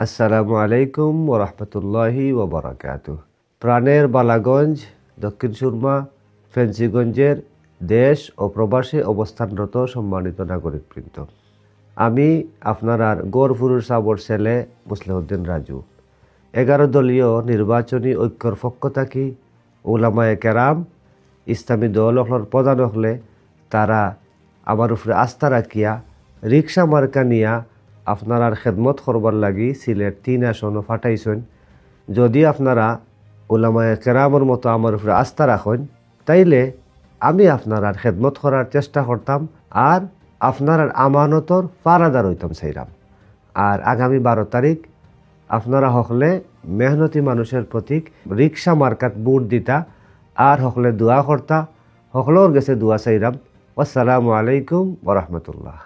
আসসালামু আলাইকুম ওরহমতুল্লাহি ওবরাকাতুহ। প্রাণের বালাগঞ্জ, দক্ষিণ সুরমা, ফেন্সিগঞ্জের দেশ ও প্রবাসে অবস্থানরত সম্মানিত নাগরিকবৃন্দ, আমি আপনার গৌরপুরুষ সাবর ছেলে মুসলিউদ্দিন রাজু 11 দলীয় নির্বাচনী ঐক্যর পক্ষ থাকি উলামায়ে কেরাম ইসলামী দল প্রধান হলে তারা আমার উপরে আস্থা রাখিয়া রিক্সা মার্কা নিয়া আপনার খেদমত করবার লাগি সিলেট 3 আসনও ফাটাইছেন। যদি আপনারা উলামায়ে কেরামের মতো আমার উপরে আস্থা রাখেন তাইলে আমি আপনার খেদমত করার চেষ্টা করতাম আর আপনার আমানতর পারাদার হইতাম চাইলাম। আর আগামী 12 তারিখ আপনারা হকলে মেহনতি মানুষের প্রতীক রিক্সা মার্কাত বুট দিতা আর হকলে দোয়া করতা, হকলোর গেছে দোয়া চাইলাম। আসসালামু আলাইকুম ওরহমতুল্লাহ।